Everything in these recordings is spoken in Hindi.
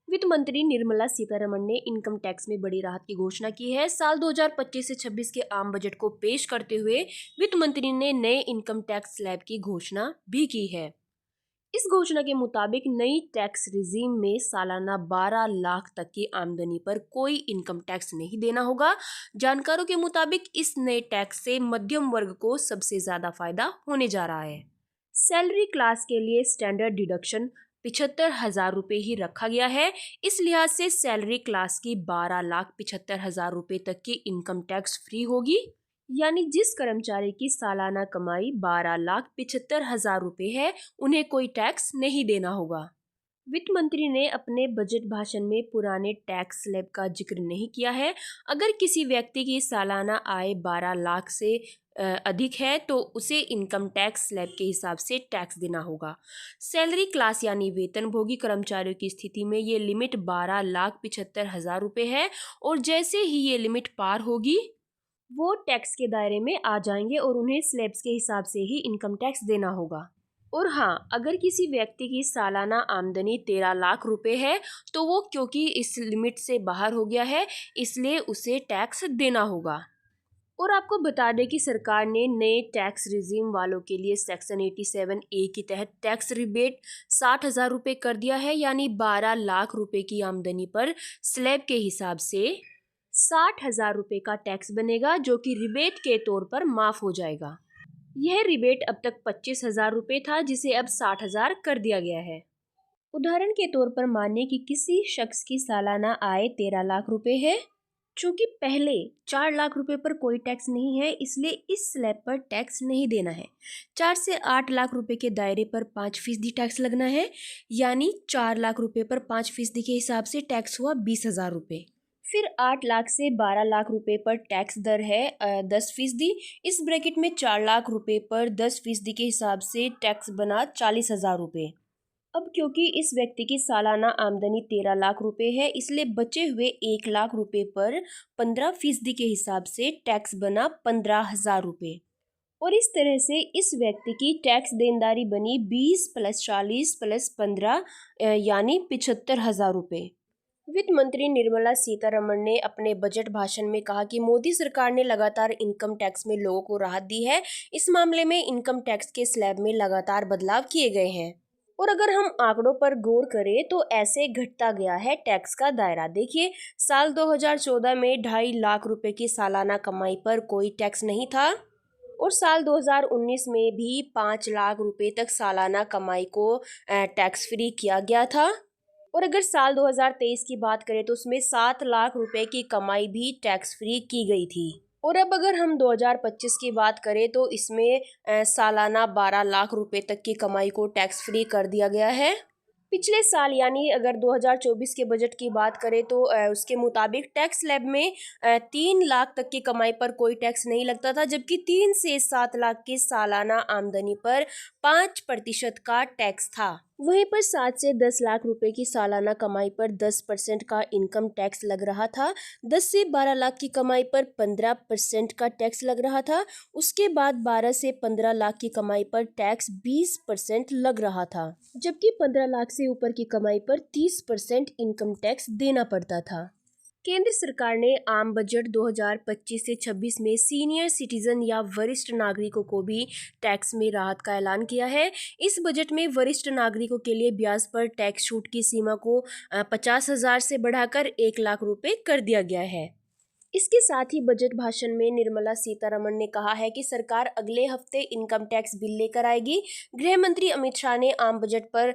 वित्त मंत्री निर्मला सीतारमण ने इनकम टैक्स में बड़ी राहत की घोषणा की है। साल 2025 से 26 के आम बजट को पेश करते हुए वित्त मंत्री ने नए इनकम टैक्स स्लैब की घोषणा भी की है। इस घोषणा के मुताबिक नई टैक्स रिजीम में सालाना 12 लाख तक की आमदनी पर कोई इनकम टैक्स नहीं देना होगा। जानकारों के मुताबिक इस नए टैक्स से मध्यम वर्ग को सबसे ज्यादा फायदा होने जा रहा है। सैलरी क्लास के लिए स्टैंडर्ड डिडक्शन 75,000 रुपये ही रखा गया है। इस लिहाज से सैलरी क्लास की 12,75,000 रुपये तक की इनकम टैक्स फ्री होगी। यानी जिस कर्मचारी की सालाना कमाई 12,75,000 रुपये है, उन्हें कोई टैक्स नहीं देना होगा। वित्त मंत्री ने अपने बजट भाषण में पुराने टैक्स स्लैब का जिक्र नहीं किया है। अगर किसी व्यक्ति की सालाना आय 12 लाख से अधिक है तो उसे इनकम टैक्स स्लैब के हिसाब से टैक्स देना होगा। सैलरी क्लास यानी वेतनभोगी कर्मचारियों की स्थिति में ये लिमिट 12,75,000 रुपये है और जैसे ही ये लिमिट पार होगी वो टैक्स के दायरे में आ जाएंगे और उन्हें स्लैब्स के हिसाब से ही इनकम टैक्स देना होगा। और हाँ, अगर किसी व्यक्ति की सालाना आमदनी 13 लाख रुपए है तो वो क्योंकि इस लिमिट से बाहर हो गया है, इसलिए उसे टैक्स देना होगा। और आपको बता दें कि सरकार ने नए टैक्स रिजीम वालों के लिए सेक्शन 87A के तहत टैक्स रिबेट 60,000 रुपये कर दिया है। यानी 12 लाख रुपए की आमदनी पर स्लैब के हिसाब से 60,000 रुपये का टैक्स बनेगा, जो कि रिबेट के तौर पर माफ हो जाएगा। यह रिबेट अब तक 25,000 रुपये था, जिसे अब 60,000 कर दिया गया है। उदाहरण के तौर पर मानिए कि किसी शख्स की सालाना आय 13 लाख रुपए है। चूंकि पहले 4 लाख रुपए पर कोई टैक्स नहीं है, इसलिए इस स्लैब पर टैक्स नहीं देना है। 4 से 8 लाख रुपए के दायरे पर 5% टैक्स लगना है। यानी 4 लाख रुपए पर 5% के हिसाब से टैक्स हुआ 20,000 रुपये। फिर 8 लाख से 12 लाख रुपए पर टैक्स दर है 10%। इस ब्रैकेट में 4 लाख रुपए पर 10% के हिसाब से टैक्स बना 40,000 रुपये। अब क्योंकि इस व्यक्ति की सालाना आमदनी 13 लाख रुपए है, इसलिए बचे हुए 1 लाख रुपए पर 15% के हिसाब से टैक्स बना 15,000 रुपये। और इस तरह से इस व्यक्ति की टैक्स देनदारी बनी 20 + 40 + 15 यानी 75,000 रुपये। वित्त मंत्री निर्मला सीतारमण ने अपने बजट भाषण में कहा कि मोदी सरकार ने लगातार इनकम टैक्स में लोगों को राहत दी है। इस मामले में इनकम टैक्स के स्लैब में लगातार बदलाव किए गए हैं। और अगर हम आंकड़ों पर गौर करें तो ऐसे घटता गया है टैक्स का दायरा। देखिए, साल 2014 में 2.5 लाख रुपए की सालाना कमाई पर कोई टैक्स नहीं था और साल 2019 में भी 5 लाख रुपए तक सालाना कमाई को टैक्स फ्री किया गया था। और अगर साल 2023 की बात करें तो उसमें 7 लाख रुपए की कमाई भी टैक्स फ्री की गई थी। और अब अगर हम 2025 की बात करें तो इसमें सालाना 12 लाख रुपए तक की कमाई को टैक्स फ्री कर दिया गया है। पिछले साल यानी अगर 2024 के बजट की बात करें तो उसके मुताबिक टैक्स स्लैब में 3 लाख तक की कमाई पर कोई टैक्स नहीं लगता था, जबकि 3 से 7 लाख की सालाना आमदनी पर 5% का टैक्स था। वहीं पर 7 से 10 लाख रुपए की सालाना कमाई पर 10% का इनकम टैक्स लग रहा था। 10 से 12 लाख की कमाई पर 15% का टैक्स लग रहा था। उसके बाद 12 से 15 लाख की कमाई पर टैक्स 20% लग रहा था, जबकि 15 लाख से ऊपर की कमाई पर 30% इनकम टैक्स देना पड़ता था। केंद्र सरकार ने आम बजट 2025 से 26 में सीनियर सिटीजन या वरिष्ठ नागरिकों को भी टैक्स में राहत का ऐलान किया है। इस बजट में वरिष्ठ नागरिकों के लिए ब्याज पर टैक्स छूट की सीमा को 50,000 से बढ़ाकर 1 लाख रुपए कर दिया गया है। इसके साथ ही बजट भाषण में निर्मला सीतारमण ने कहा है कि सरकार अगले हफ्ते इनकम टैक्स बिल लेकर आएगी। गृह मंत्री अमित शाह ने आम बजट पर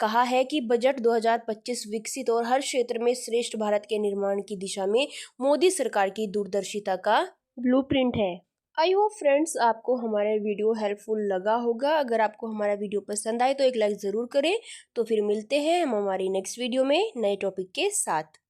कहा है कि बजट 2025 विकसित और हर क्षेत्र में श्रेष्ठ भारत के निर्माण की दिशा में मोदी सरकार की दूरदर्शिता का ब्लूप्रिंट है। आई होप फ्रेंड्स आपको हमारा वीडियो हेल्पफुल लगा होगा। अगर आपको हमारा वीडियो पसंद आए तो एक लाइक ज़रूर करें। तो फिर मिलते हैं हम हमारी नेक्स्ट वीडियो में नए टॉपिक के साथ।